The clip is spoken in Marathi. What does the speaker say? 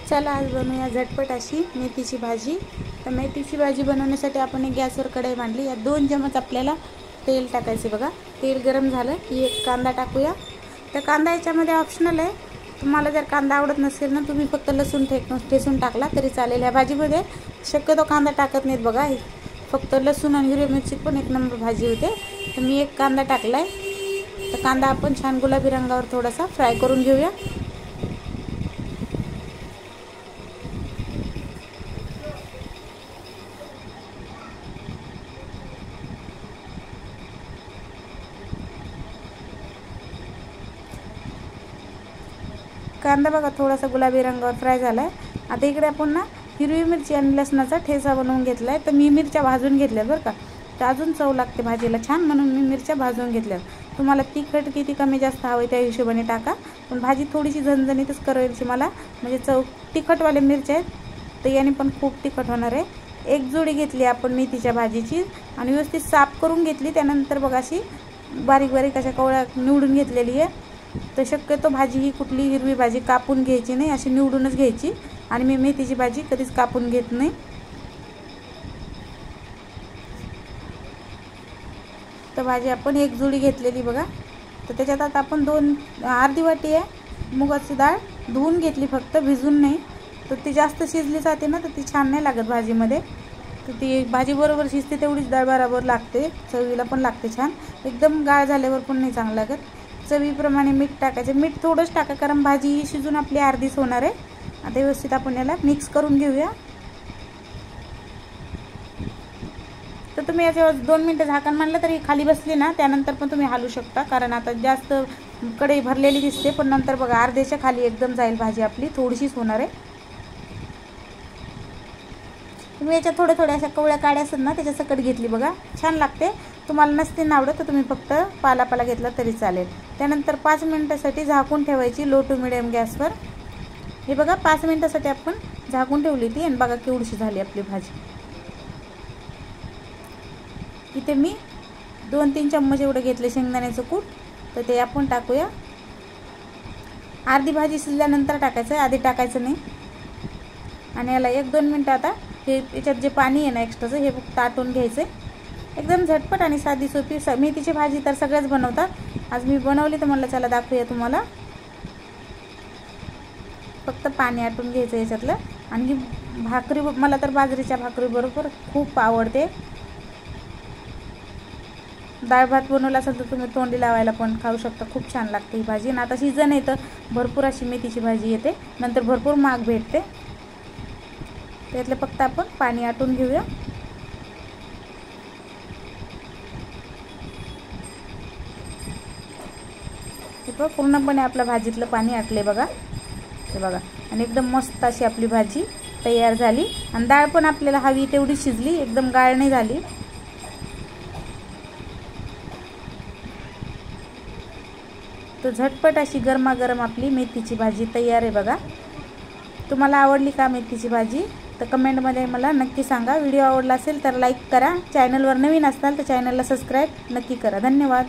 चला आज बनवूया झटपट अशी मेथीची भाजी। तर मेथीची भाजी बनवण्यासाठी आपण एक गॅसवर कढई मांडली। या 2 चमच आपल्याला तेल टाकायचे बघा। तेल गरम झालं की एक कांदा टाकूया। तर कांदा याच्यामध्ये ऑप्शनल आहे, तुम्हाला जर कांदा आवडत नसेल ना तुम्ही फक्त लसूण ठेचून टाकला तरी चालेल। या भाजीमध्ये शक्यतो कांदा टाकत नाहीत बघा, फक्त लसूण आणि हिरवी मिरची पण एक नंबर भाजी होते। तर मी एक कांदा टाकलाय। तर कांदा आपण छान गुलाबी रंगावर थोडासा फ्राय करून घेऊया। कांदा बघा थोडासा गुलाबी रंगावर फ्राय झालाय। आता इकडे आपण ना हिरवी मिरची आणि लसणाचा ठेचा बनवून घेतलाय। तर मी मिरच्या भाजून घेतल्या बरं का, तर अजून चव लागते भाजीला छान, म्हणून मी मिरच्या भाजून घेतल्या। तुम्हाला तिखट किती कमी जास्त हवे त्या हिशोबाने टाका, पण भाजी थोडीशी झणझणीतच करायची मला, म्हणजे चव तिखटवाले मिरच्या आहेत तर याने पण खूप तिखट होणार आहे। एक जोडी घेतली आपण मेथीच्या भाजीची आणि व्यवस्थित साफ करून घेतली। त्यानंतर बघा अशी बारीक बारीक अशा कवळ्या निवडून घेतलेली आहे। तर शक्यतो भाजी ही कुठली हिरवी भाजी कापून घ्यायची नाही, अशी निवडूनच घ्यायची। आणि मी मेथीची भाजी कधीच कापून घेत नाही। तर भाजी आपण एक जोडी घेतलेली बघा। तर त्याच्यात आता आपण अर्धी वाटी आहे मुगाची डाळ धुवून घेतली, फक्त भिजून नाही। तर ती जास्त शिजली जाते ना तर ती छान नाही लागत भाजीमध्ये। तर ती भाजी बरोबर शिजते तेवढीच डाळ बरोबर लागते, चवीला पण लागते छान। एकदम गाळ झाल्यावर पण नाही चांगलं लागत। चवीप्रमाणे मीठ टाकायचं, मीठ थोडंच टाका कारण भाजी ही शिजून आपली अर्धीच होणार आहे। आता व्यवस्थित आपण याला मिक्स करून घेऊया। तर तुम्ही याच्यावर 2 मिनिटं झाकण मारलं तरी खाली बसली ना त्यानंतर पण तुम्ही हलवू शकता, कारण आता जास्त कढई भरलेली दिसते पण नंतर बघा अर्ध्याच्या खाली एकदम जाईल भाजी आपली, थोडीशीच होणार आहे। तुम्ही याच्यात थोड्या अशा कवळ्या काड्या असतात ना त्याच्या सकट घेतली बघा, छान लागते। तुम्हाला नसते ना आवडत तर तुम्ही फक्त पाला घेतला तरी चालेल। त्यानंतर 5 मिनिटासाठी झाकून ठेवायची लो टू मिडियम गॅसवर। हे बघा 5 मिनिटासाठी आपण झाकून ठेवली ती आणि बघा केवढीशी झाली आपली भाजी। इथे मी 2-3 चम्मच एवढं घेतले शेंगदाण्याचं कूट, तर ते आपण टाकूया। अर्धी भाजी शिजल्यानंतर टाकायचं, आधी टाकायचं नाही। आणि याला 1-2 मिनिटं आता हे याच्यात जे पाणी आहे ना एक्स्ट्राचं हे फक्त आटून घ्यायचं। एकदम झटपट आणि साधी सोपी मेथीची भाजी तर सगळेच बनवतात, आज मी बनवली तर म्हणलं चला दाखवूया तुम्हाला। फक्त पाणी आटून घ्यायचं याच्यातलं। आणि भाकरी मला तर बाजरीच्या भाकरी बरोबर खूप आवडते। डाळ भात बनवला असेल तर तुम्ही तोंडी लावायला पण खाऊ शकता, खूप छान लागते ही भाजी। आणि आता सीजन आहे तर भरपूर अशी मेथीची भाजी येते, नंतर भरपूर महाग भेटते। त्यातलं फक्त आपण पाणी आटून घेऊया। हे पूर्णपणे आपल्या भाजीतलं पाणी आटले बघा, हे बघा। आणि एकदम मस्त अशी आपली भाजी तयार झाली। आणि डाळ पण आपल्याला हवी तेवढी शिजली, एकदम गाळ नाही झाली। तर झटपट अशी गरमागरम आपली मेथीची भाजी तयार आहे बघा। तुम्हाला आवडली का मेथीची भाजी तर कमेंटमध्ये मला नक्की सांगा। व्हिडिओ आवडला असेल तर लाईक करा, चॅनलवर नवीन असाल तर चॅनलला सबस्क्राईब नक्की करा। धन्यवाद।